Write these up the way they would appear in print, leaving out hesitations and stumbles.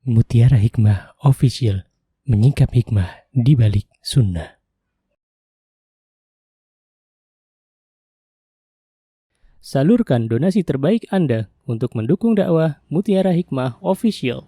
Mutiara Hikmah Official, menyingkap hikmah di balik sunnah. Salurkan donasi terbaik Anda untuk mendukung dakwah Mutiara Hikmah Official.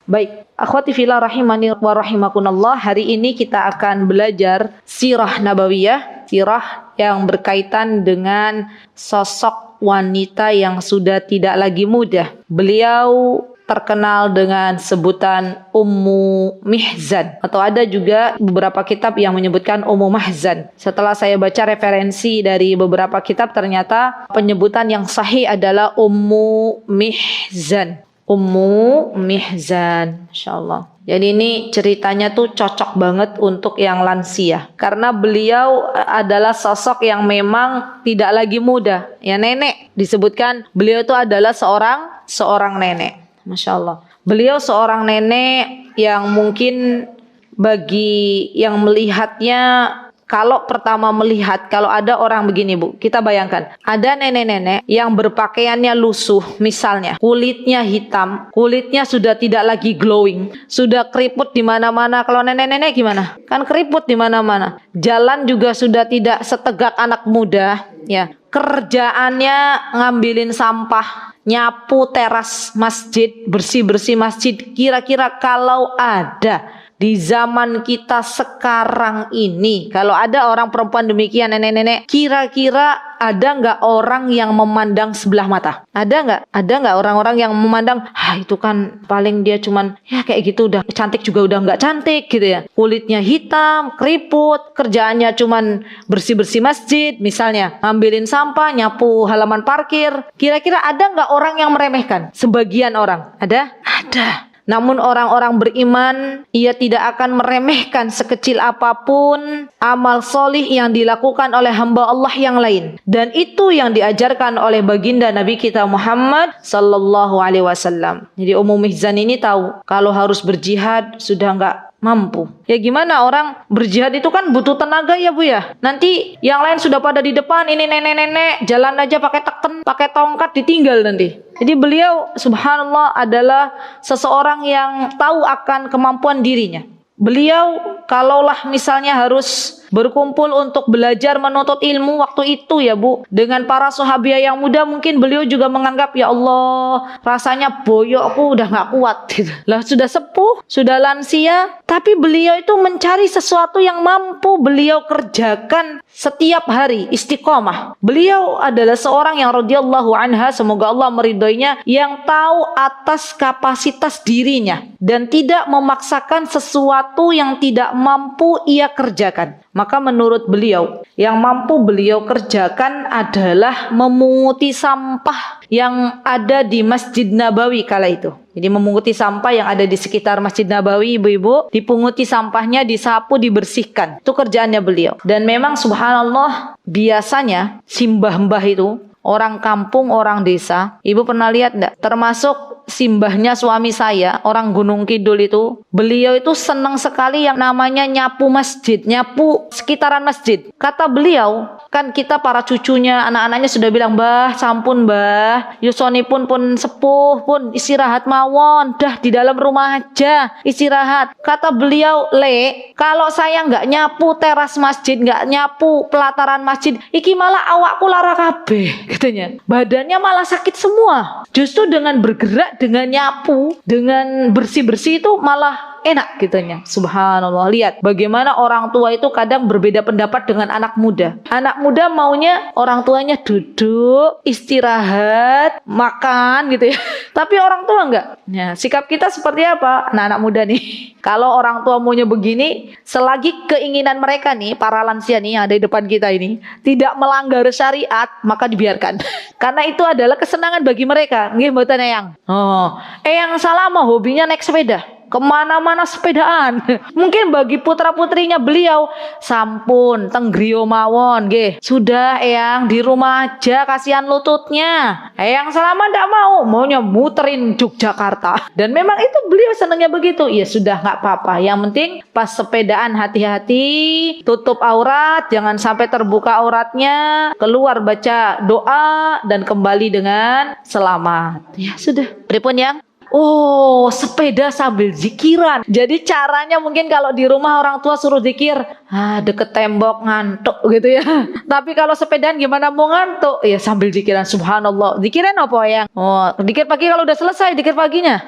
Baik, akhwati fillah rahimani wa rahimakumullah, hari ini kita akan belajar sirah nabawiyah, sirah yang berkaitan dengan sosok wanita yang sudah tidak lagi muda. Beliau terkenal dengan sebutan Ummu Mihzan, atau ada juga beberapa kitab yang menyebutkan Ummu Mahzan. Setelah saya baca referensi dari beberapa kitab, ternyata penyebutan yang sahih adalah Ummu Mihzan. Ummu Mihzan, insyaallah. Jadi ini ceritanya tuh cocok banget untuk yang lansia, karena beliau adalah sosok yang memang tidak lagi muda, ya nenek. Disebutkan beliau itu adalah seorang nenek, masya Allah. Beliau seorang nenek yang mungkin bagi yang melihatnya, kalau pertama melihat, kalau ada orang begini Bu, kita bayangkan, ada nenek-nenek yang berpakaiannya lusuh, misalnya kulitnya hitam, kulitnya sudah tidak lagi glowing, sudah keriput di mana-mana. Kalau nenek-nenek gimana? Kan keriput di mana-mana. Jalan juga sudah tidak setegak anak muda, ya. Kerjaannya ngambilin sampah, nyapu teras masjid, bersih-bersih masjid. Kira-kira kalau ada di zaman kita sekarang ini, kalau ada orang perempuan demikian, nenek-nenek, kira-kira ada nggak orang yang memandang sebelah mata? Ada nggak? Ada nggak orang-orang yang memandang, itu kan paling dia cuman ya kayak gitu, udah cantik juga udah nggak cantik gitu ya. Kulitnya hitam, keriput, kerjaannya cuman bersih-bersih masjid, misalnya ngambilin sampah, nyapu halaman parkir. Kira-kira ada nggak orang yang meremehkan? Sebagian orang. Ada? Ada. Namun orang-orang beriman, ia tidak akan meremehkan sekecil apapun amal solih yang dilakukan oleh hamba Allah yang lain. Dan itu yang diajarkan oleh baginda Nabi kita Muhammad sallallahu alaihi wasallam. Jadi Ummu Mihzan ini tahu kalau harus berjihad sudah enggak mampu. Ya gimana, orang berjihad itu kan butuh tenaga ya Bu ya. Nanti yang lain sudah pada di depan, ini nenek-nenek jalan aja pakai teken, pakai tongkat, ditinggal nanti. Jadi beliau subhanallah adalah seseorang yang tahu akan kemampuan dirinya. Beliau kalaulah misalnya harus berkumpul untuk belajar menuntut ilmu waktu itu ya Bu, dengan para sahabiah yang muda, mungkin beliau juga menganggap, ya Allah, rasanya boyokku udah gak kuat gitu. Lah sudah sepuh, sudah lansia, tapi beliau itu mencari sesuatu yang mampu beliau kerjakan setiap hari, istiqomah. Beliau adalah seorang yang radhiyallahu anha, semoga Allah meridhoinya, yang tahu atas kapasitas dirinya dan tidak memaksakan sesuatu yang tidak mampu ia kerjakan. Maka menurut beliau, yang mampu beliau kerjakan adalah memunguti sampah yang ada di Masjid Nabawi kala itu. Jadi memunguti sampah yang ada di sekitar Masjid Nabawi, ibu-ibu, dipunguti sampahnya, disapu, dibersihkan. Itu kerjaannya beliau. Dan memang subhanallah, biasanya simbah-mbah itu orang kampung, orang desa. Ibu pernah lihat enggak? Termasuk simbahnya suami saya, orang Gunung Kidul itu, beliau itu senang sekali yang namanya nyapu masjid, nyapu sekitaran masjid. Kata beliau, kan kita para cucunya, anak-anaknya sudah bilang, "Mbah, sampun Mbah, Yusoni pun sepuh, pun istirahat mawon, dah di dalam rumah aja, istirahat." Kata beliau, "Le, kalau saya nggak nyapu teras masjid, nggak nyapu pelataran masjid, iki malah awakku lara kabeh," katanya. Badannya malah sakit semua. Justru dengan bergerak, dengan nyapu, dengan bersih-bersih itu malah enak kitanya. Subhanallah, lihat bagaimana orang tua itu kadang berbeda pendapat dengan anak muda. Anak muda maunya orang tuanya duduk, istirahat, makan gitu ya. Tapi orang tua enggak. Nah, sikap kita seperti apa? Anak-anak muda nih. Kalau orang tua maunya begini, selagi keinginan mereka nih, para lansia nih yang ada di depan kita ini, tidak melanggar syariat, maka dibiarkan. Karena itu adalah kesenangan bagi mereka. Nggih mboten Eyang. Eyang salah mah hobinya naik sepeda. kemana-mana sepedaan. Mungkin bagi putra-putrinya beliau, sampun tenggrio mawon nggih. Sudah Eyang di rumah aja, kasihan lututnya. Eyang selama ndak maunya muterin Yogyakarta. Dan memang itu beliau senangnya begitu. Ya sudah, nggak apa-apa. Yang penting pas sepedaan hati-hati, tutup aurat, jangan sampai terbuka auratnya, keluar baca doa dan kembali dengan selamat. Ya sudah. Pripun yang? Oh, sepeda sambil zikiran. Jadi caranya mungkin kalau di rumah orang tua suruh zikir, deket tembok ngantuk gitu ya. Tapi kalau sepedaan gimana mau ngantuk? Ya sambil zikiran, subhanallah. Zikiran apa yang? Oh, zikir pagi kalau udah selesai, zikir paginya.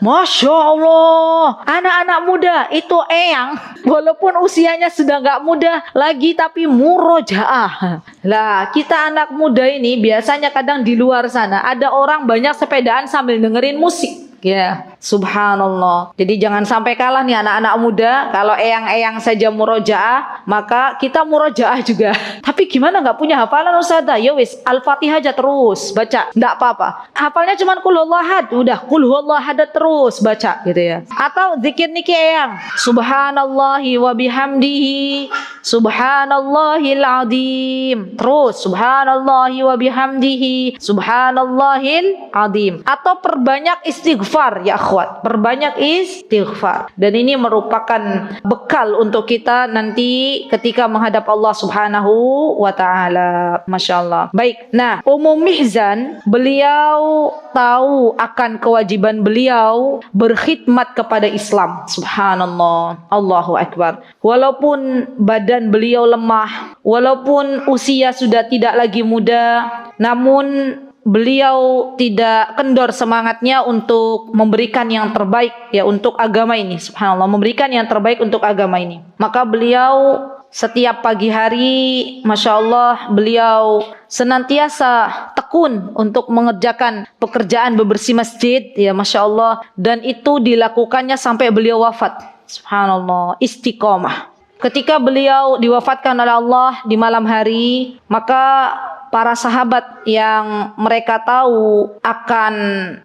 Masya Allah, anak-anak muda itu Eyang, walaupun usianya sudah nggak muda lagi tapi murojaah. Lah kita anak muda ini biasanya kadang di luar sana ada orang banyak sepedaan sambil dengerin musik. Ya, subhanallah. Jadi jangan sampai kalah nih anak-anak muda. Kalau eyang-eyang saja murojaah, maka kita murojaah juga. Tapi gimana nggak punya hafalan Ustazah? Ya wis, Al-Fatihah aja terus baca, nggak apa-apa. Hafalnya cuma qul huwallahu ahad, udah qul huwallahu ahad terus baca gitu ya. Atau zikir niki eyang, subhanallahi wa bihamdihi, subhanallahil azim. Terus subhanallahi wa bihamdihi, subhanallahil azim. Atau perbanyak istighfar ya akhwat, perbanyak istighfar. Dan ini merupakan bekal untuk kita nanti ketika menghadap Allah Subhanahu wa taala. Masya Allah. Baik. Nah, Ummu Mihzan, beliau tahu akan kewajiban beliau berkhidmat kepada Islam. Subhanallah. Allahu akbar. Walaupun badan beliau lemah, walaupun usia sudah tidak lagi muda, namun beliau tidak kendor semangatnya untuk memberikan yang terbaik ya untuk agama ini. Subhanallah, memberikan yang terbaik untuk agama ini. Maka beliau setiap pagi hari, Masya Allah, beliau senantiasa tekun untuk mengerjakan pekerjaan bebersih masjid ya, Masya Allah. Dan itu dilakukannya sampai beliau wafat. Subhanallah, istiqomah. Ketika beliau diwafatkan oleh Allah di malam hari, maka para sahabat yang mereka tahu akan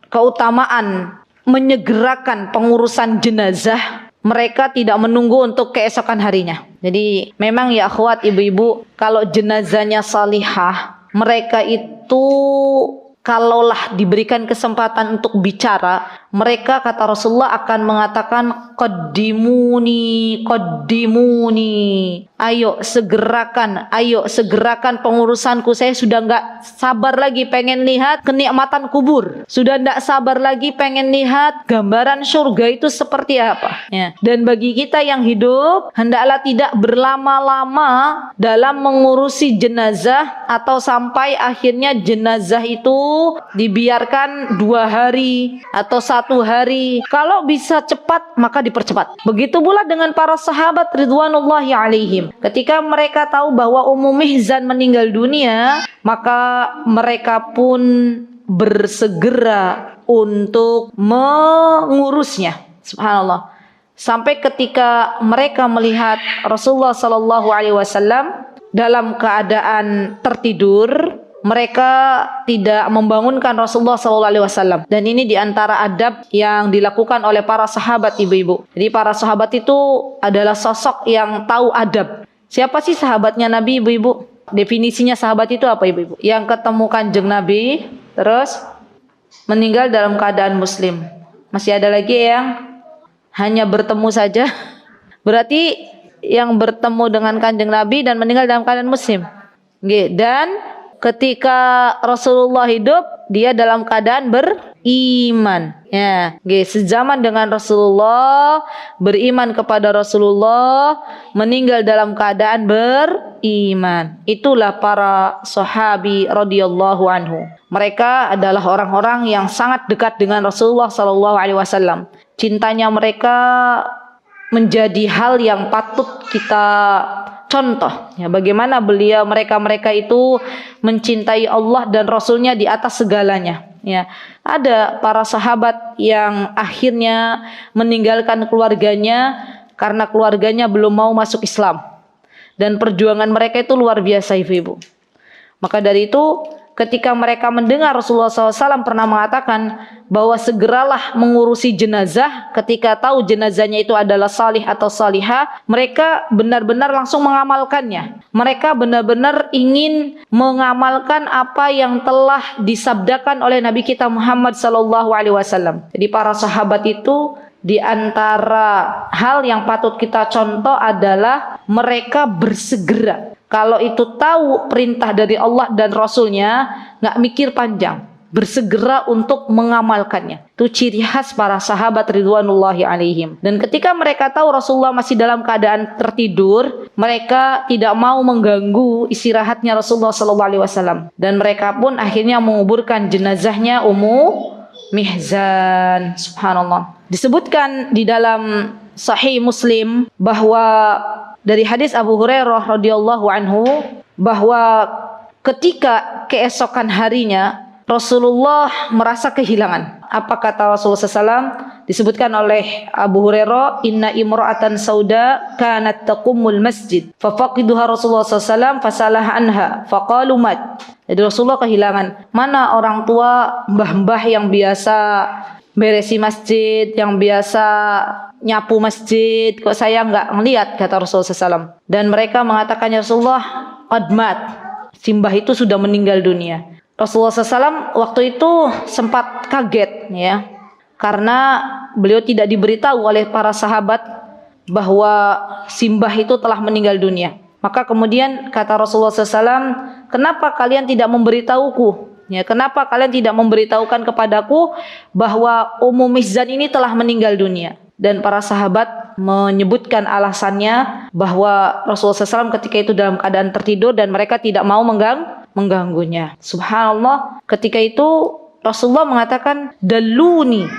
keutamaan menyegerakan pengurusan jenazah, mereka tidak menunggu untuk keesokan harinya. Jadi memang ya akhwat, ibu-ibu, kalau jenazahnya salihah, mereka itu kalaulah diberikan kesempatan untuk bicara, mereka kata Rasulullah akan mengatakan qaddimuni, qaddimuni. Ayo segerakan pengurusanku. Saya sudah nggak sabar lagi pengen lihat kenikmatan kubur. Sudah nggak sabar lagi pengen lihat gambaran surga itu seperti apa. Ya. Dan bagi kita yang hidup, hendaklah tidak berlama-lama dalam mengurusi jenazah atau sampai akhirnya jenazah itu dibiarkan 2 hari atau 1 hari. Kalau bisa cepat maka dipercepat. Begitu pula dengan para sahabat ridwanullahi alaihim. Ketika mereka tahu bahwa Ummu Mihzan meninggal dunia, maka mereka pun bersegera untuk mengurusnya. Subhanallah. Sampai ketika mereka melihat Rasulullah sallallahu alaihi wasallam dalam keadaan tertidur, mereka tidak membangunkan Rasulullah SAW. Dan ini diantara adab yang dilakukan oleh para sahabat, ibu-ibu. Jadi para sahabat itu adalah sosok yang tahu adab. Siapa sih sahabatnya Nabi, ibu-ibu? Definisinya sahabat itu apa, ibu-ibu? Yang ketemu kanjeng Nabi, terus meninggal dalam keadaan muslim. Masih ada lagi yang hanya bertemu saja. Berarti yang bertemu dengan kanjeng Nabi dan meninggal dalam keadaan muslim. Dan ketika Rasulullah hidup, dia dalam keadaan beriman. Ya, sezaman dengan Rasulullah, beriman kepada Rasulullah, meninggal dalam keadaan beriman. Itulah para sahabi radhiyallahu anhu. Mereka adalah orang-orang yang sangat dekat dengan Rasulullah sallallahu alaihi wasallam. Cintanya mereka menjadi hal yang patut kita contoh ya, bagaimana mereka itu mencintai Allah dan Rasulnya di atas segalanya ya. Ada para sahabat yang akhirnya meninggalkan keluarganya karena keluarganya belum mau masuk Islam, dan perjuangan mereka itu luar biasa, ibu-ibu. Maka dari itu ketika mereka mendengar Rasulullah SAW pernah mengatakan bahwa segeralah mengurusi jenazah, ketika tahu jenazahnya itu adalah salih atau salihah, mereka benar-benar langsung mengamalkannya. Mereka benar-benar ingin mengamalkan apa yang telah disabdakan oleh Nabi kita Muhammad SAW. Jadi para sahabat itu, di antara hal yang patut kita contoh adalah mereka bersegera. Kalau itu tahu perintah dari Allah dan Rasulnya, nggak mikir panjang, bersegera untuk mengamalkannya. Itu ciri khas para sahabat ridwanullahi alaihim. Dan ketika mereka tahu Rasulullah masih dalam keadaan tertidur, mereka tidak mau mengganggu istirahatnya Rasulullah SAW. Dan mereka pun akhirnya menguburkan jenazahnya Ummu Mihzan. Subhanallah. Disebutkan di dalam Sahih Muslim bahwa dari hadis Abu Hurairah radhiyallahu anhu bahwa ketika keesokan harinya Rasulullah merasa kehilangan. Apa kata Rasulullah SAW? Disebutkan oleh Abu Hurairah, inna imra'atan sauda kanat taqumul masjid fafaqiduha Rasulullah SAW fasalah anha faqalu mat. Jadi Rasulullah kehilangan. Mana orang tua mbah-mbah yang biasa beresi masjid, yang biasa nyapu masjid, kok saya nggak ngelihat, kata Rasulullah SAW. Dan mereka mengatakan, ya Rasulullah, qadmat, si mbah itu sudah meninggal dunia. Rasulullah SAW waktu itu sempat kaget, ya, karena beliau tidak diberitahu oleh para sahabat bahwa si mbah itu telah meninggal dunia. Maka kemudian kata Rasulullah SAW, kenapa kalian tidak memberitahuku? Ya, kenapa kalian tidak memberitahukan kepadaku bahwa Ummu Mihzan ini telah meninggal dunia? Dan para sahabat menyebutkan alasannya bahwa Rasulullah SAW ketika itu dalam keadaan tertidur dan mereka tidak mau mengganggunya. Subhanallah, ketika itu Rasulullah mengatakan, Dalluni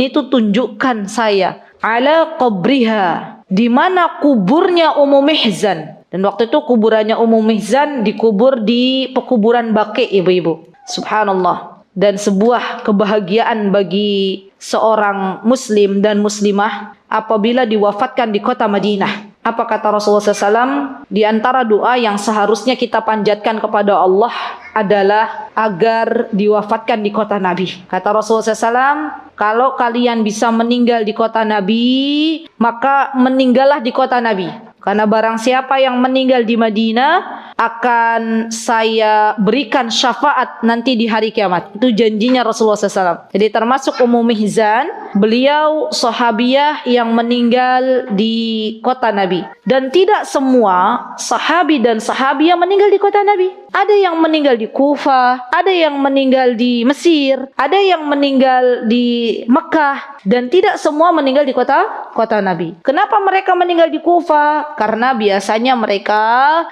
itu tunjukkan saya, ala qabriha, di mana kuburnya Ummu Mihzan. Dan waktu itu kuburannya Ummu Mihzan dikubur di pekuburan Baqi, ibu-ibu. Subhanallah. Dan sebuah kebahagiaan bagi seorang muslim dan muslimah apabila diwafatkan di kota Madinah. Apa kata Rasulullah SAW? Di antara doa yang seharusnya kita panjatkan kepada Allah adalah agar diwafatkan di kota Nabi. Kata Rasulullah SAW, kalau kalian bisa meninggal di kota Nabi, maka meninggallah di kota Nabi. Karena barang siapa yang meninggal di Madinah akan saya berikan syafaat nanti di hari kiamat. Itu janjinya Rasulullah SAW. Jadi termasuk Ummu Mihzan, beliau sahabiyah yang meninggal di kota Nabi. Dan tidak semua sahabi dan sahabiyah meninggal di kota Nabi. Ada yang meninggal di Kufah, ada yang meninggal di Mesir, ada yang meninggal di Mekah, dan tidak semua meninggal di kota Nabi. Kenapa mereka meninggal di Kufah? Karena biasanya mereka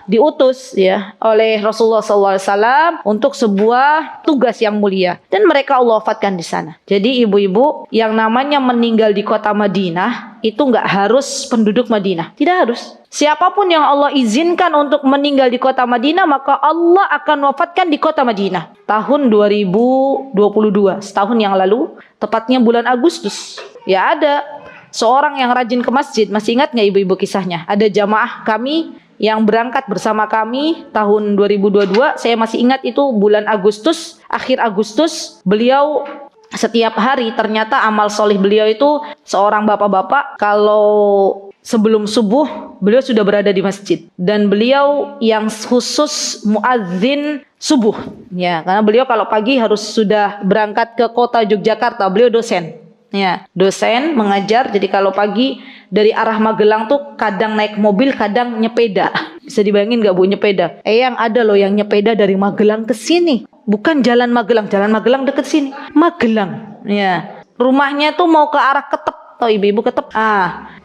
diutus ya oleh Rasulullah SAW untuk sebuah tugas yang mulia, dan mereka Allah wafatkan di sana. Jadi ibu-ibu, yang namanya meninggal di kota Madinah itu nggak harus penduduk Madinah, tidak harus. Siapapun yang Allah izinkan untuk meninggal di kota Madinah, maka Allah akan wafatkan di kota Madinah. Tahun 2022, setahun yang lalu, tepatnya bulan Agustus. Ya, ada seorang yang rajin ke masjid. Masih ingat nggak ibu-ibu kisahnya? Ada jamaah kami yang berangkat bersama kami tahun 2022. Saya masih ingat itu bulan Agustus, akhir Agustus. Beliau setiap hari, ternyata amal solih beliau itu seorang bapak-bapak, kalau sebelum subuh beliau sudah berada di masjid, dan beliau yang khusus muadzin subuh ya, karena beliau kalau pagi harus sudah berangkat ke kota Yogyakarta. Beliau dosen ya, dosen mengajar. Jadi kalau pagi dari arah Magelang tuh kadang naik mobil, kadang nyepeda. Bisa dibayangin gak bu, nyepeda? Yang ada loh yang nyepeda dari Magelang ke sini, bukan jalan Magelang deket sini, Magelang ya, rumahnya tuh mau ke arah Ketep. Tahu ibu-ibu Ketep?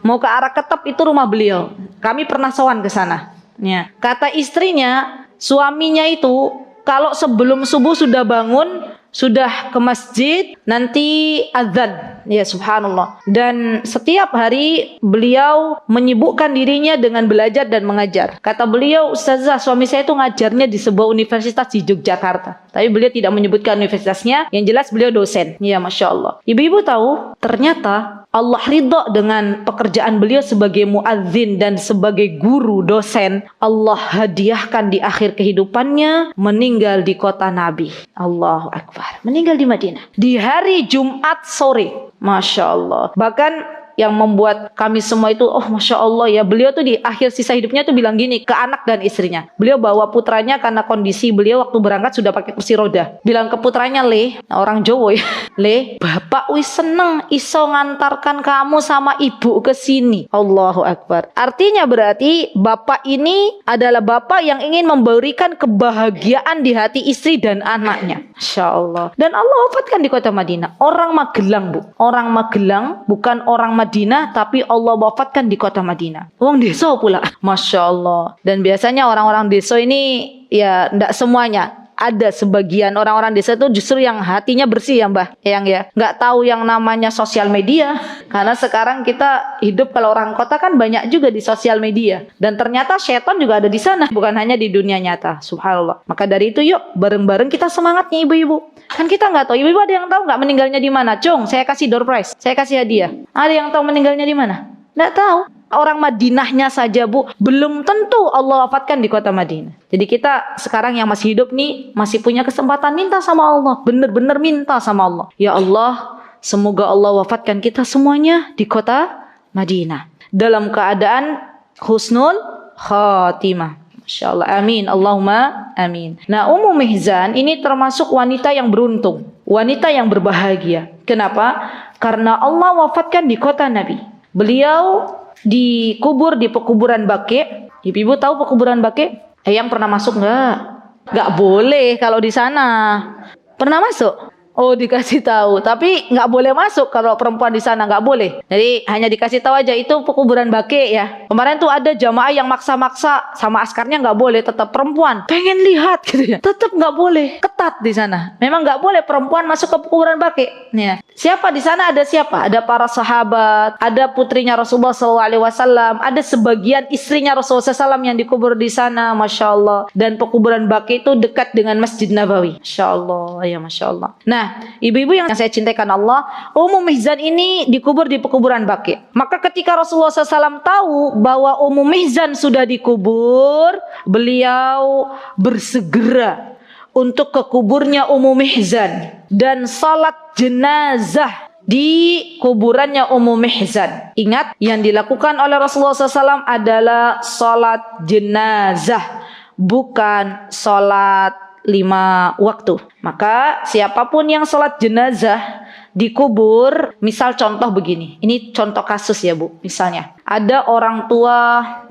Mau ke arah Ketep itu rumah beliau. Kami pernah sowan ke sana. Ya. Kata istrinya, suaminya itu kalau sebelum subuh sudah bangun, sudah ke masjid, nanti azan. Ya subhanallah. Dan setiap hari beliau menyibukkan dirinya dengan belajar dan mengajar. Kata beliau, Ustazah, suami saya itu ngajarnya di sebuah universitas di Yogyakarta. Tapi beliau tidak menyebutkan universitasnya. Yang jelas beliau dosen. Ya Masya Allah. Ibu-ibu tahu, ternyata Allah ridha dengan pekerjaan beliau sebagai muadzin dan sebagai guru dosen. Allah hadiahkan di akhir kehidupannya meninggal di kota Nabi. Allahu Akbar. Meninggal di Madinah di hari Jumat sore. Masya Allah. Bahkan yang membuat kami semua itu, oh Masya Allah ya, beliau tuh di akhir sisa hidupnya tuh bilang gini ke anak dan istrinya. Beliau bawa putranya karena kondisi beliau waktu berangkat sudah pakai kursi roda. Bilang ke putranya, Le, orang Jawa ya, Le, bapak wis seneng iso ngantarkan kamu sama ibu ke sini. Allahu Akbar. Artinya berarti bapak ini adalah bapak yang ingin memberikan kebahagiaan di hati istri dan anaknya. Masya Allah. Dan Allah wafatkan di kota Madinah. Orang Magelang, Bu. Orang Magelang, bukan orang Madinah, tapi Allah wafatkan di kota Madinah. Wong desa pula. Masya Allah. Dan biasanya orang-orang desa ini ya enggak semuanya. Ada sebagian orang-orang desa itu justru yang hatinya bersih ya Mbah, yang ya nggak tahu yang namanya sosial media. Karena sekarang kita hidup, kalau orang kota kan banyak juga di sosial media. Dan ternyata setan juga ada di sana, bukan hanya di dunia nyata. Subhanallah. Maka dari itu yuk bareng-bareng kita semangatnya ibu-ibu. Kan kita nggak tahu, ibu-ibu ada yang tahu nggak meninggalnya di mana? Cung, saya kasih door prize, saya kasih hadiah. Ada yang tahu meninggalnya di mana? Nggak tahu. Orang Madinahnya saja, Bu, belum tentu Allah wafatkan di kota Madinah. Jadi kita sekarang yang masih hidup nih, masih punya kesempatan minta sama Allah. Bener-bener minta sama Allah. Ya Allah, semoga Allah wafatkan kita semuanya di kota Madinah dalam keadaan husnul khatimah. Masya Allah. Amin. Allahumma amin. Nah, Ummu Mihzan ini termasuk wanita yang beruntung. Wanita yang berbahagia. Kenapa? Karena Allah wafatkan di kota Nabi. Beliau dikubur di pekuburan Baqi'. Ibu-ibu tahu pekuburan Baqi'? Yang pernah masuk nggak? Nggak boleh kalau di sana. Pernah masuk? Oh, dikasih tahu. Tapi nggak boleh masuk kalau perempuan di sana, nggak boleh. Jadi hanya dikasih tahu aja itu pekuburan Baqi' ya. Kemarin tuh ada jamaah yang maksa-maksa sama askarnya, nggak boleh, tetap perempuan. Pengen lihat gitu ya. Tetap nggak boleh. Ketat di sana. Memang nggak boleh perempuan masuk ke pekuburan Baqi'. Ya. Siapa di sana? Ada siapa? Ada para sahabat, ada putrinya Rasulullah SAW, ada sebagian istrinya Rasulullah SAW yang dikubur di sana, Masya Allah. Dan pekuburan Baqi' itu dekat dengan Masjid Nabawi. Masya Allah, ya Masya Allah. Nah, ibu-ibu yang saya cintakan Allah, Ummu Mihzan ini dikubur di pekuburan Baqi'. Maka ketika Rasulullah SAW tahu bahwa Ummu Mihzan sudah dikubur, beliau bersegera untuk ke kuburnya Ummu Mihzan dan salat jenazah di kuburannya Ummu Mihzan. Ingat, yang dilakukan oleh Rasulullah SAW adalah salat jenazah, bukan salat 5 waktu. Maka siapapun yang salat jenazah dikubur, misal contoh begini, ini contoh kasus ya Bu, misalnya ada orang tua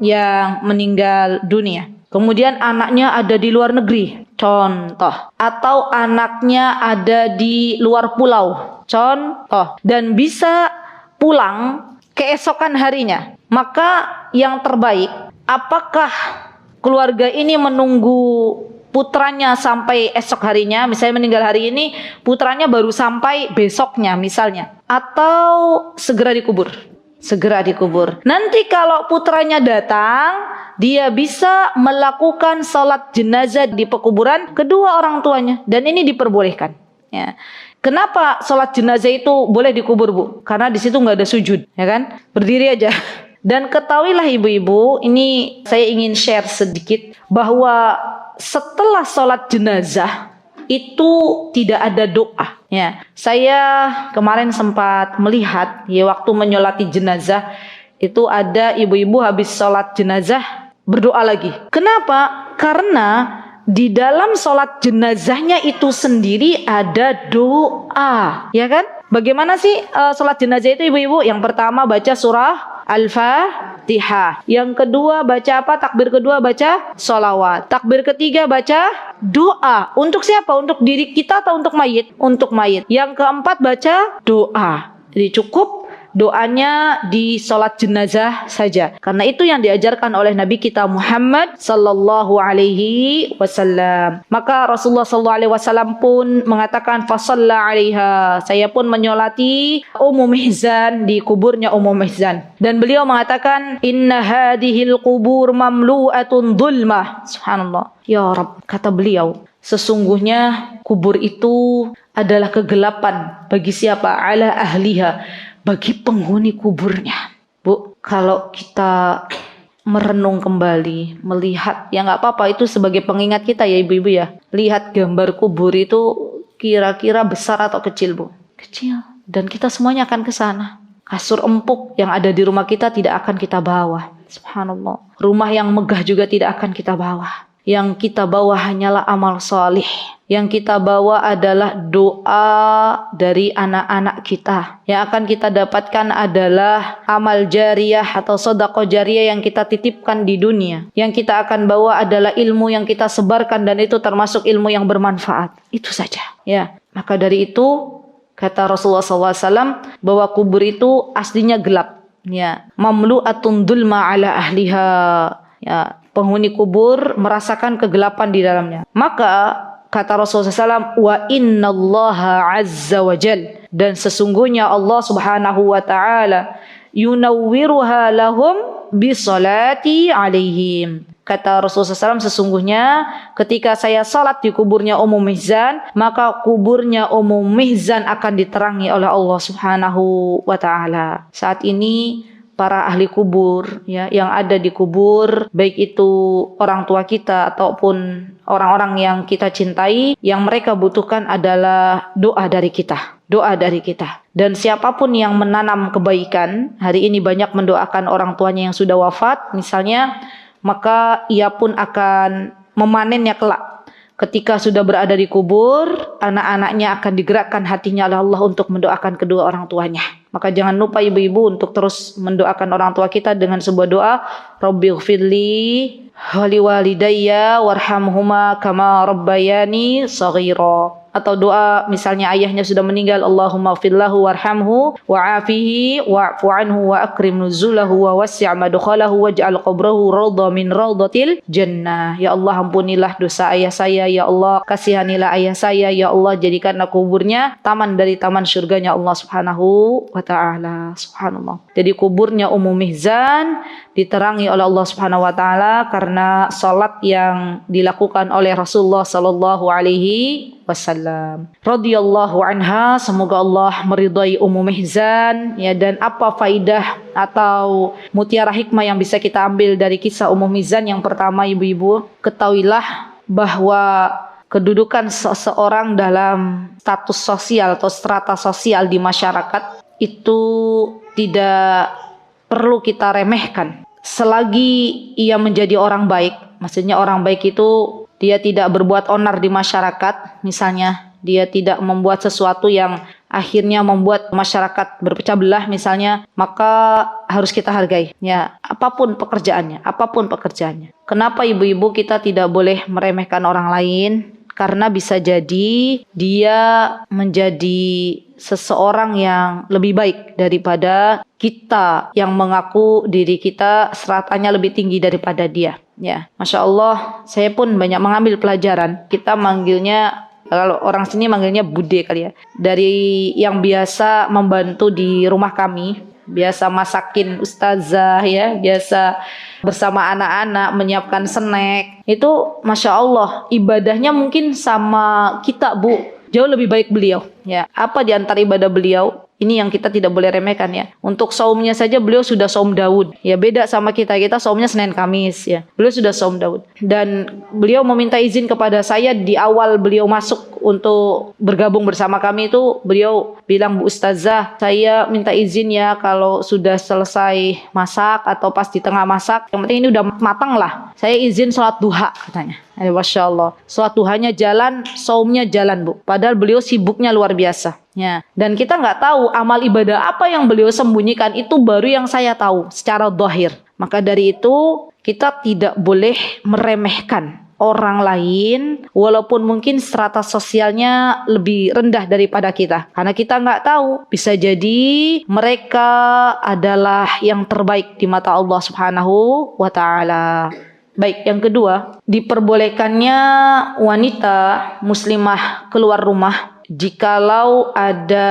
yang meninggal dunia, kemudian anaknya ada di luar negeri, contoh, atau anaknya ada di luar pulau, contoh, dan bisa pulang keesokan harinya, maka yang terbaik, apakah keluarga ini menunggu putranya sampai esok harinya, misalnya meninggal hari ini, putranya baru sampai besoknya misalnya, atau segera dikubur? Segera dikubur. Nanti kalau putranya datang, dia bisa melakukan salat jenazah di pekuburan kedua orang tuanya, dan ini diperbolehkan. Ya. Kenapa salat jenazah itu boleh dikubur, Bu? Karena di situ nggak ada sujud, ya kan? Berdiri aja. Dan ketahuilah ibu-ibu, ini saya ingin share sedikit bahwa setelah sholat jenazah itu tidak ada doa. Ya, saya kemarin sempat melihat ya waktu menyolati jenazah itu ada ibu-ibu habis sholat jenazah berdoa lagi. Kenapa? Karena di dalam sholat jenazahnya itu sendiri ada doa, ya kan? Bagaimana sih sholat jenazah itu ibu-ibu? Yang pertama baca surah Al-Fatihah. Yang kedua baca apa? Takbir kedua baca sholawat. Takbir ketiga baca doa. Untuk siapa? Untuk diri kita atau untuk mayit? Untuk mayit. Yang keempat baca doa. Jadi cukup doanya di sholat jenazah saja. Karena itu yang diajarkan oleh Nabi kita Muhammad sallallahu alaihi wasallam. Maka Rasulullah sallallahu alaihi wasallam pun mengatakan fasalla alaiha. Saya pun menyolati Ummu Mihzan di kuburnya Ummu Mihzan. Dan beliau mengatakan inna hadhil qubur mamlu'atun dhulmah. Subhanallah. Ya Rabb, kata beliau, sesungguhnya kubur itu adalah kegelapan bagi siapa? Ala ahliha, bagi penghuni kuburnya. Bu, kalau kita merenung kembali, melihat, ya nggak apa-apa, itu sebagai pengingat kita ya ibu-ibu ya. Lihat gambar kubur itu kira-kira besar atau kecil, Bu? Kecil. Dan kita semuanya akan ke sana. Kasur empuk yang ada di rumah kita tidak akan kita bawa. Subhanallah. Rumah yang megah juga tidak akan kita bawa. Yang kita bawa hanyalah amal solih. Yang kita bawa adalah doa dari anak-anak kita. Yang akan kita dapatkan adalah amal jariyah atau sedekah jariyah yang kita titipkan di dunia. Yang kita akan bawa adalah ilmu yang kita sebarkan, dan itu termasuk ilmu yang bermanfaat. Itu saja. Ya, maka dari itu kata Rasulullah SAW bahwa kubur itu aslinya gelap. Ya, mamlu'atun dzulma ala ahliha. Ya, penghuni kubur merasakan kegelapan di dalamnya. Maka kata Rasulullah SAW, wa innallaha azza wa jal, dan sesungguhnya Allah subhanahu wa ta'ala yunawwiruha lahum bisolati alaihim. Kata Rasulullah SAW, sesungguhnya ketika saya salat di kuburnya Ummu Mihzan, maka kuburnya Ummu Mihzan akan diterangi oleh Allah subhanahu wa ta'ala. Saat ini para ahli kubur ya, yang ada di kubur, baik itu orang tua kita ataupun orang-orang yang kita cintai, yang mereka butuhkan adalah doa dari kita. Doa dari kita. Dan siapapun yang menanam kebaikan, hari ini banyak mendoakan orang tuanya yang sudah wafat misalnya, maka ia pun akan memanennya kelak. Ketika sudah berada di kubur, anak-anaknya akan digerakkan hatinya oleh Allah untuk mendoakan kedua orang tuanya. Maka jangan lupa ibu-ibu untuk terus mendoakan orang tua kita dengan sebuah doa, Rabbighfirli wa liwalidayya warhamhuma kama rabbayani shaghira. Atau doa misalnya ayahnya sudah meninggal, Allahumma ighfirlahu warhamhu wa'afihi wa'fu anhu wa akrim nuzulahu wa wasi' madkhalahu waj'al qabrahu rawdha min rawdatil jannah. Ya Allah, ampunilah dosa ayah saya, ya Allah kasihanilah ayah saya, ya Allah jadikanlah kuburnya taman dari taman surganya Allah subhanahu wa ta'ala. Subhanallah. Jadi kuburnya Ummu Mihzan diterangi oleh Allah subhanahu wa ta'ala karena salat yang dilakukan oleh Rasulullah sallallahu alaihi wasallam. Radhiyallahu anha, semoga Allah meridai Ummu Mihzan ya. Dan apa faidah atau mutiara hikmah yang bisa kita ambil dari kisah Ummu Mihzan? Yang pertama, ibu-ibu, ketahuilah bahwa kedudukan seseorang dalam status sosial atau strata sosial di masyarakat itu tidak perlu kita remehkan. Selagi ia menjadi orang baik, maksudnya orang baik itu dia tidak berbuat onar di masyarakat, misalnya dia tidak membuat sesuatu yang akhirnya membuat masyarakat berpecah belah misalnya, maka harus kita hargai ya, apapun pekerjaannya. Kenapa ibu-ibu kita tidak boleh meremehkan orang lain? Karena bisa jadi dia menjadi seseorang yang lebih baik daripada kita yang mengaku diri kita stratanya lebih tinggi daripada dia. Ya, Masya Allah, saya pun banyak mengambil pelajaran. Kita manggilnya, kalau orang sini manggilnya bude kali ya. Dari yang biasa membantu di rumah kami, biasa masakin ustazah ya, biasa bersama anak-anak menyiapkan snack. Itu Masya Allah, ibadahnya mungkin sama kita, Bu, jauh lebih baik beliau ya. Apa di antara ibadah beliau? Ini yang kita tidak boleh remehkan ya. Untuk saumnya saja beliau sudah saum Daud. Ya, beda sama kita. Kita saumnya Senin Kamis ya. Beliau sudah saum Daud. Dan beliau meminta izin kepada saya di awal beliau masuk untuk bergabung bersama kami itu, beliau bilang, Bu Ustazah, saya minta izin ya kalau sudah selesai masak atau pas di tengah masak, yang penting ini udah matang lah, saya izin sholat duha katanya. Masya Allah, sholat duhanya jalan, saumnya jalan, Bu. Padahal beliau sibuknya luar biasa ya. Dan kita nggak tahu amal ibadah apa yang beliau sembunyikan, itu baru yang saya tahu secara zahir. Maka dari itu kita tidak boleh meremehkan orang lain walaupun mungkin strata sosialnya lebih rendah daripada kita, karena kita nggak tahu, bisa jadi mereka adalah yang terbaik di mata Allah subhanahu wa ta'ala. Baik, yang kedua, diperbolehkannya wanita muslimah keluar rumah jikalau ada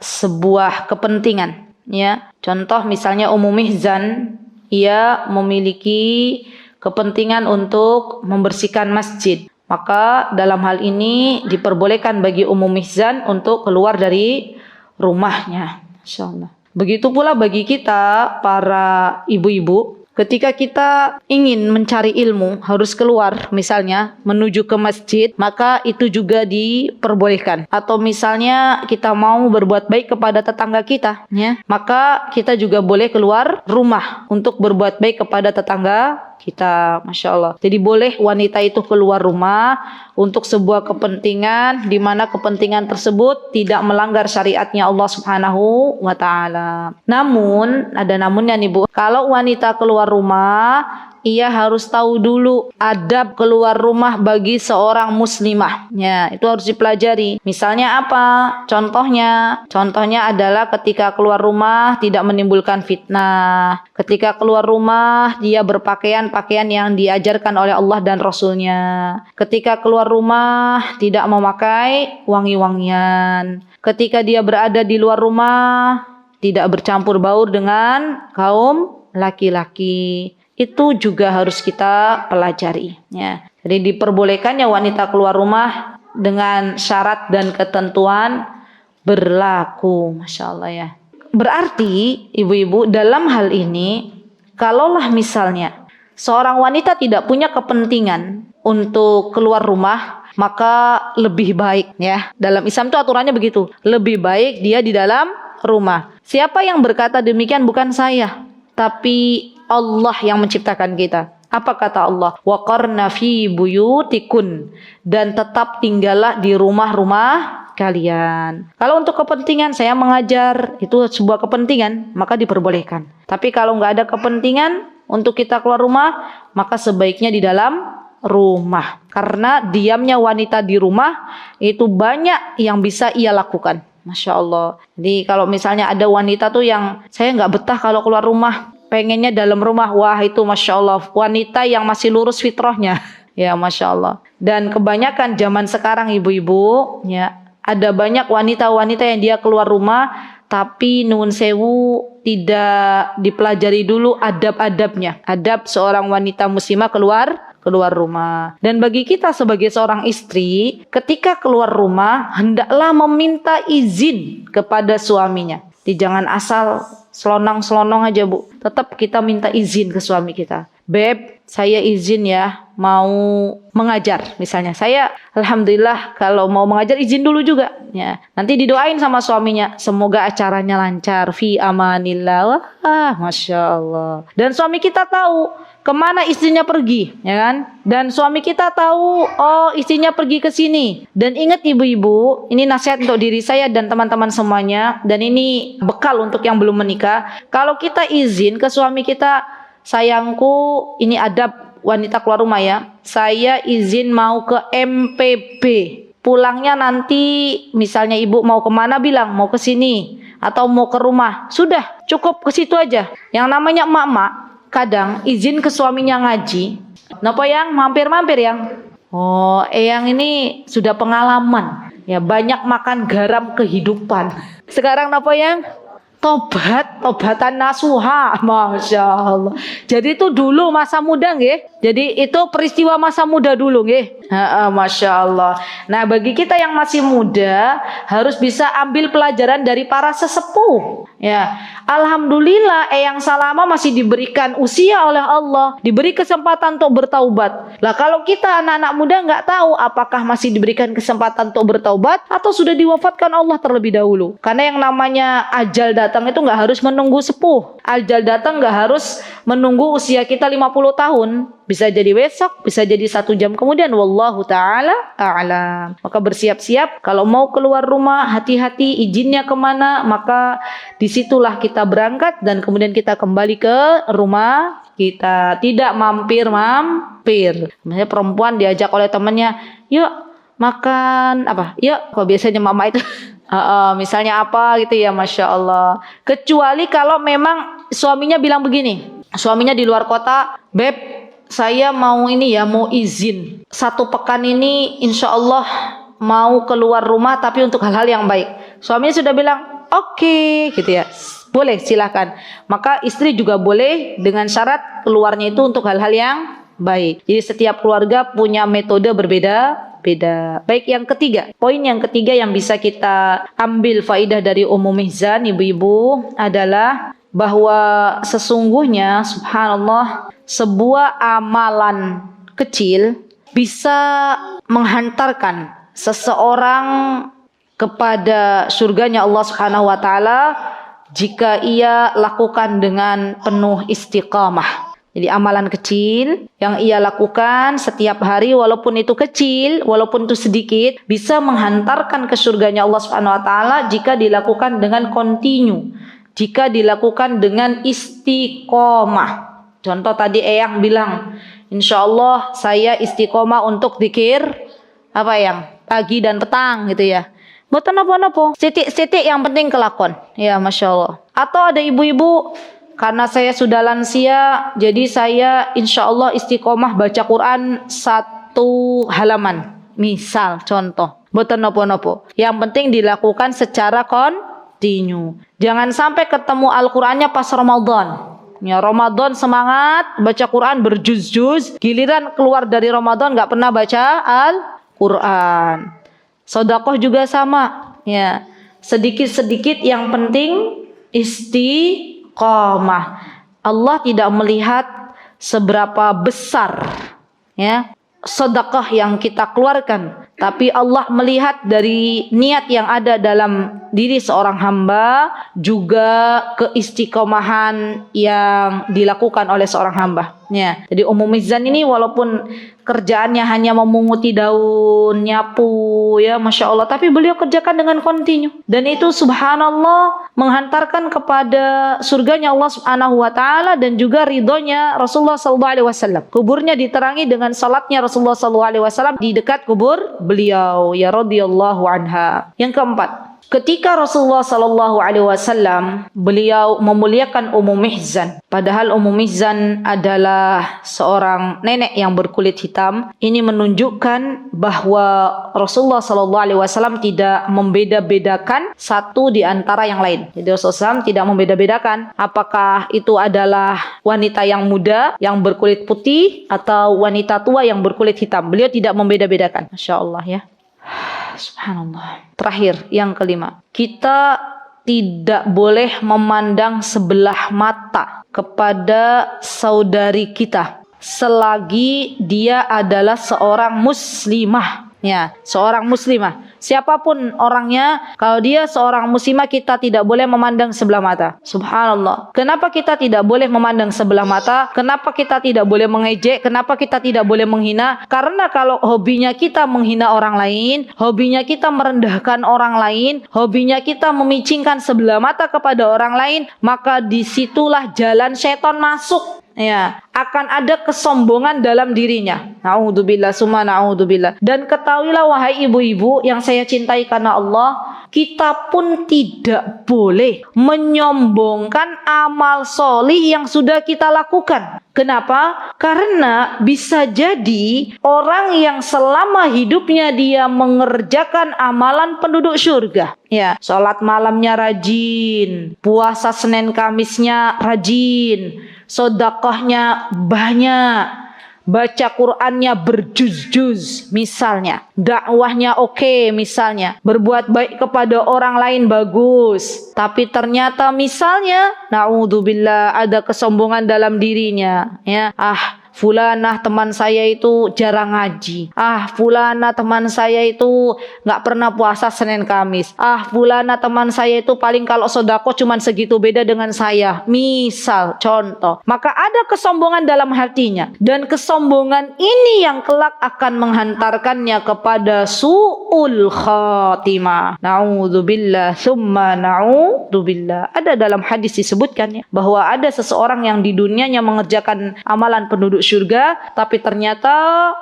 sebuah kepentingan ya. Contoh misalnya Ummu Mihzan, ia memiliki kepentingan untuk membersihkan masjid, maka dalam hal ini diperbolehkan bagi Ummu Mihzan untuk keluar dari rumahnya. Insyaallah. Begitu pula bagi kita para ibu-ibu, ketika kita ingin mencari ilmu, harus keluar misalnya menuju ke masjid, maka itu juga diperbolehkan. Atau misalnya kita mau berbuat baik kepada tetangga kita, ya, maka kita juga boleh keluar rumah untuk berbuat baik kepada tetangga kita, Masya Allah. Jadi boleh wanita itu keluar rumah untuk sebuah kepentingan, di mana kepentingan tersebut tidak melanggar syariatnya Allah Subhanahu wa Ta'ala. Namun, ada namunnya nih Bu, kalau wanita keluar rumah, ia harus tahu dulu adab keluar rumah bagi seorang muslimah. Ya, itu harus dipelajari. Misalnya apa? Contohnya adalah ketika keluar rumah tidak menimbulkan fitnah. Ketika keluar rumah dia berpakaian yang diajarkan oleh Allah dan Rasulnya. Ketika keluar rumah tidak memakai wangi-wangian. Ketika dia berada di luar rumah tidak bercampur baur dengan kaum laki-laki. Itu juga harus kita pelajari, ya. Jadi diperbolehkannya wanita keluar rumah dengan syarat dan ketentuan berlaku, Masya Allah ya. Berarti ibu-ibu dalam hal ini, kalaulah misalnya seorang wanita tidak punya kepentingan untuk keluar rumah, maka lebih baik, ya. Dalam Islam itu aturannya begitu, lebih baik dia di dalam rumah. Siapa yang berkata demikian? Bukan saya, tapi Allah yang menciptakan kita. Apa kata Allah? Waqarna fi buyutikun, dan tetap tinggallah di rumah-rumah kalian. Kalau untuk kepentingan saya mengajar, itu sebuah kepentingan, maka diperbolehkan. Tapi kalau nggak ada kepentingan untuk kita keluar rumah, maka sebaiknya di dalam rumah. Karena diamnya wanita di rumah itu banyak yang bisa ia lakukan. Masya Allah. Jadi kalau misalnya ada wanita tuh yang saya nggak betah kalau keluar rumah, pengennya dalam rumah, wah itu Masya Allah wanita yang masih lurus fitrahnya. Ya Masya Allah. Dan kebanyakan zaman sekarang ibu-ibu, ya, ada banyak wanita-wanita yang dia keluar rumah tapi nuwun sewu tidak dipelajari dulu adab-adabnya. Adab seorang wanita muslimah keluar rumah. Dan bagi kita sebagai seorang istri, ketika keluar rumah hendaklah meminta izin kepada suaminya. Jangan asal selonong-selonong aja Bu. Tetap kita minta izin ke suami kita. Beb, saya izin ya mau mengajar. Misalnya saya alhamdulillah kalau mau mengajar izin dulu juga, ya. Nanti didoain sama suaminya, semoga acaranya lancar, fi amanillah. Wah, Masya Allah. Dan suami kita tahu kemana istrinya pergi, ya kan? Dan suami kita tahu, oh istrinya pergi ke sini. Dan ingat ibu-ibu, ini nasihat untuk diri saya dan teman-teman semuanya, dan ini bekal untuk yang belum menikah. Kalau kita izin ke suami kita, sayangku, ini adab wanita keluar rumah ya, saya izin mau ke MPB. Pulangnya nanti misalnya ibu mau kemana bilang mau ke sini atau mau ke rumah, sudah cukup ke situ aja. Yang namanya emak-emak kadang izin ke suaminya ngaji. Napa yang mampir-mampir yang? Oh, yang ini sudah pengalaman. Ya banyak makan garam kehidupan. Sekarang napa yang? Tobatan nasuha, Masya Allah. Jadi itu dulu masa muda nggih. Jadi itu peristiwa masa muda dulu nggih. Masya Allah. Nah bagi kita yang masih muda harus bisa ambil pelajaran dari para sesepuh. Ya, alhamdulillah yang salama masih diberikan usia oleh Allah, diberi kesempatan untuk bertaubat. Lah kalau kita anak-anak muda nggak tahu apakah masih diberikan kesempatan untuk bertaubat atau sudah diwafatkan Allah terlebih dahulu. Karena yang namanya ajal datang itu nggak harus menunggu sepuh. Ajal datang nggak harus menunggu usia kita 50 tahun. Bisa jadi besok, bisa jadi 1 jam kemudian. Wallahu ta'ala a'lam. Maka bersiap-siap kalau mau keluar rumah, hati-hati izinnya kemana, maka disitulah kita berangkat dan kemudian kita kembali ke rumah kita. Tidak mampir-mampir. Misalnya perempuan diajak oleh temannya, yuk makan apa? Yuk, kok biasanya mama itu misalnya apa gitu ya, Masya Allah. Kecuali kalau memang suaminya bilang begini, suaminya di luar kota, Beb, saya mau ini ya, mau izin 1 pekan ini insya Allah mau keluar rumah tapi untuk hal-hal yang baik. Suaminya sudah bilang oke, gitu ya, boleh silahkan. Maka istri juga boleh dengan syarat keluarnya itu untuk hal-hal yang Baik. Jadi setiap keluarga punya metode berbeda-beda. Baik, yang ketiga. Poin yang ketiga yang bisa kita ambil faidah dari Ummu Mihzan, ibu-ibu, adalah bahwa sesungguhnya subhanallah sebuah amalan kecil bisa menghantarkan seseorang kepada surganya Allah Subhanahu wa taala jika ia lakukan dengan penuh istiqamah. Jadi amalan kecil yang ia lakukan setiap hari, walaupun itu kecil, walaupun itu sedikit, bisa menghantarkan ke surganya Allah Subhanahu wa taala jika dilakukan dengan kontinu, jika dilakukan dengan istiqomah. Contoh tadi Eyang bilang, insya Allah saya istiqomah untuk zikir apa yang pagi dan petang gitu ya. Mboten napa-napa, sithik-sithik yang penting kelakon. Ya Masya Allah. Atau ada ibu-ibu, karena saya sudah lansia, jadi saya insya Allah istiqomah baca Quran 1 halaman. Misal contoh, mboten napa-napa. Yang penting dilakukan secara kontinu. Jangan sampai ketemu Al-Qur'annya pas Ramadan. Ya Ramadan semangat baca Quran berjuz-juz, giliran keluar dari Ramadan nggak pernah baca Al-Quran. Sedekah juga sama, ya sedikit-sedikit yang penting istiqomah. Allah tidak melihat seberapa besar ya sedekah yang kita keluarkan, tapi Allah melihat dari niat yang ada dalam diri seorang hamba, juga keistiqomahan yang dilakukan oleh seorang hamba. Ya, jadi Ummu Mihzan ini walaupun kerjaannya hanya memunguti daun, nyapu, ya Masya Allah, tapi beliau kerjakan dengan kontinu. Dan itu subhanallah menghantarkan kepada surganya Allah Subhanahu wa taala dan juga ridhonya Rasulullah SAW. Kuburnya diterangi dengan salatnya Rasulullah SAW di dekat kubur beliau, ya radhiyallahu anha. Yang keempat, ketika Rasulullah SAW beliau memuliakan Ummu Mihzan, padahal Ummu Mihzan adalah seorang nenek yang berkulit hitam. Ini menunjukkan bahwa Rasulullah SAW tidak membeda-bedakan satu di antara yang lain. Jadi Rasulullah SAW tidak membeda-bedakan apakah itu adalah wanita yang muda yang berkulit putih atau wanita tua yang berkulit hitam. Beliau tidak membeda-bedakan. Masya Allah ya. Subhanallah. Terakhir, yang kelima, kita tidak boleh memandang sebelah mata kepada saudari kita selagi dia adalah seorang muslimah. Ya, seorang muslimah. Siapapun orangnya, kalau dia seorang muslimah, kita tidak boleh memandang sebelah mata. Subhanallah. Kenapa kita tidak boleh memandang sebelah mata? Kenapa kita tidak boleh mengejek? Kenapa kita tidak boleh menghina? Karena kalau hobinya kita menghina orang lain, hobinya kita merendahkan orang lain, hobinya kita memicingkan sebelah mata kepada orang lain, maka disitulah jalan setan masuk. Ya, akan ada kesombongan dalam dirinya. Na'udzubillah summa na'udzubillah. Dan ketahuilah wahai ibu-ibu yang saya cintai karena Allah, kita pun tidak boleh menyombongkan amal solih yang sudah kita lakukan. Kenapa? Karena bisa jadi orang yang selama hidupnya dia mengerjakan amalan penduduk surga. Ya, sholat malamnya rajin, puasa Senin Kamisnya rajin, sedekahnya banyak, baca Qur'annya berjuz-juz misalnya, dakwahnya oke misalnya, berbuat baik kepada orang lain bagus, tapi ternyata misalnya na'udzubillah ada kesombongan dalam dirinya, ya, fulanah teman saya itu jarang ngaji. Fulanah teman saya itu nggak pernah puasa Senin Kamis. Fulanah teman saya itu paling kalau sedekah cuman segitu, beda dengan saya. Misal, contoh. Maka ada kesombongan dalam hatinya. Dan kesombongan ini yang kelak akan menghantarkannya kepada su'ul khatimah. Na'udzubillah summa na'udzubillah. Ada dalam hadis disebutkan ya, bahwa ada seseorang yang di dunianya mengerjakan amalan penduduk surga, tapi ternyata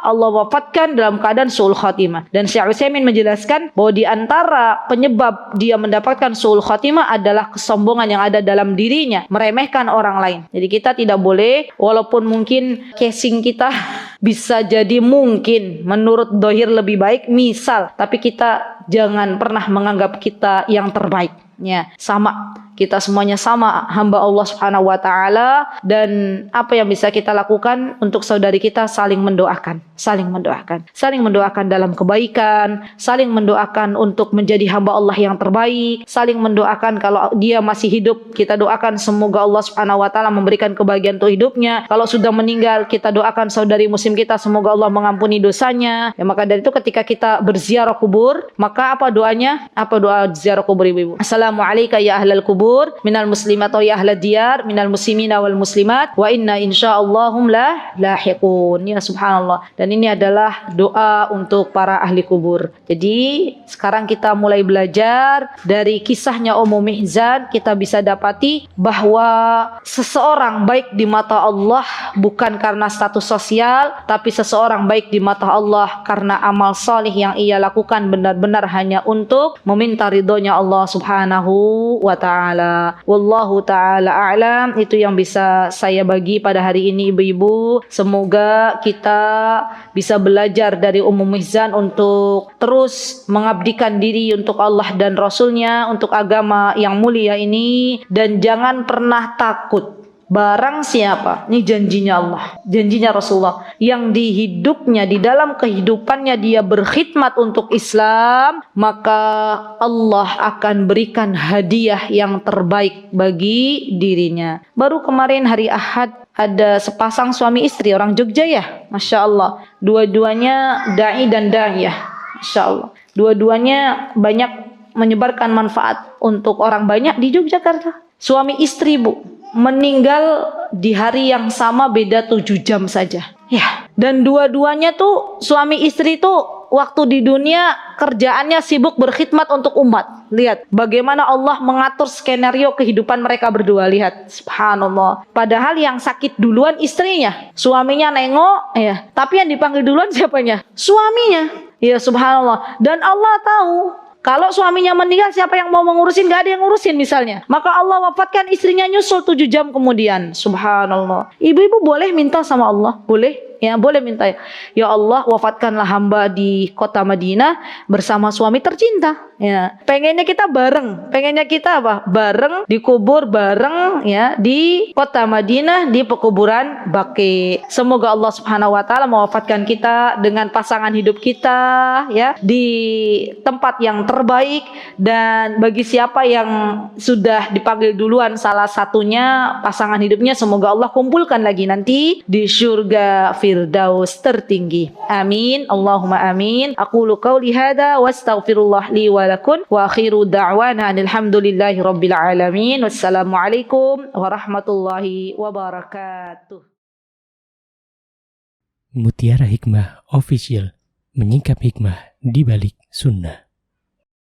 Allah wafatkan dalam keadaan su'ul khatimah. Dan Syekh Utsaimin menjelaskan bahwa di antara penyebab dia mendapatkan su'ul khatimah adalah kesombongan yang ada dalam dirinya, meremehkan orang lain. Jadi kita tidak boleh, walaupun mungkin casing kita bisa jadi mungkin menurut dohir lebih baik misal, tapi kita jangan pernah menganggap kita yang terbaik. Ya, sama Kita semuanya sama hamba Allah Subhanahu wa taala, dan apa yang bisa kita lakukan untuk saudari kita saling mendoakan, saling mendoakan dalam kebaikan, saling mendoakan untuk menjadi hamba Allah yang terbaik, saling mendoakan kalau dia masih hidup, kita doakan semoga Allah Subhanahu wa taala memberikan kebahagiaan untuk hidupnya. Kalau sudah meninggal, kita doakan saudari muslim kita semoga Allah mengampuni dosanya. Ya, maka dari itu ketika kita berziarah kubur, maka apa doanya? Apa doa ziarah kubur ibu-ibu? Assalamualaikum ya ahlal kubur minal muslimat wa ya ahlad diyar minal muslimina wal muslimat wa inna insya'allahum lahiqun. Ya subhanallah. Dan ini adalah doa untuk para ahli kubur. Jadi sekarang kita mulai belajar dari kisahnya Ummu Mihzan. Kita bisa dapati bahwa seseorang baik di mata Allah bukan karena status sosial, tapi seseorang baik di mata Allah karena amal salih yang ia lakukan benar-benar hanya untuk meminta ridhonya Allah Subhanahu wa ta'ala. Wallahu ta'ala a'lam. Itu yang bisa saya bagi pada hari ini ibu-ibu. Semoga kita bisa belajar dari Ummu Mihzan untuk terus mengabdikan diri untuk Allah dan Rasulnya, untuk agama yang mulia ini, dan jangan pernah takut. Barang siapa, ini janjinya Allah, janjinya Rasulullah, yang di hidupnya, di dalam kehidupannya dia berkhidmat untuk Islam, maka Allah akan berikan hadiah yang terbaik bagi dirinya. Baru kemarin hari Ahad ada sepasang suami istri orang Jogja ya, Masya Allah. Dua-duanya da'i dan da'iyah, Masya Allah. Dua-duanya banyak menyebarkan manfaat untuk orang banyak di Yogyakarta. Suami istri bu, meninggal di hari yang sama, beda 7 jam saja. Ya, dan dua-duanya tuh suami istri tuh waktu di dunia kerjaannya sibuk berkhidmat untuk umat. Lihat bagaimana Allah mengatur skenario kehidupan mereka berdua. Lihat, subhanallah. Padahal yang sakit duluan istrinya, suaminya nengok, ya. Tapi yang dipanggil duluan siapanya? Suaminya. Ya subhanallah. Dan Allah tahu kalau suaminya meninggal, siapa yang mau mengurusin? Gak ada yang ngurusin misalnya. Maka Allah wafatkan istrinya nyusul 7 jam kemudian. Subhanallah. Ibu-ibu boleh minta sama Allah? Boleh? Ya boleh minta. Ya Allah, wafatkanlah hamba di kota Madinah bersama suami tercinta. Ya, pengennya kita bareng. Pengennya kita apa? Bareng, dikubur bareng ya di kota Madinah, di pekuburan Baqi. Semoga Allah Subhanahu wa taala mewafatkan kita dengan pasangan hidup kita ya di tempat yang terbaik. Dan bagi siapa yang sudah dipanggil duluan salah satunya pasangan hidupnya, semoga Allah kumpulkan lagi nanti di surga Firdaus tertinggi. Amin. Allahumma amin. Aqulu qauli hadza wa astaghfirullah li wa lakum wa akhiru da'wana alhamdulillahi rabbil alamin. Wassalamualaikum warahmatullahi wabarakatuh. Mutiara Hikmah Official, menyingkap hikmah di balik sunnah.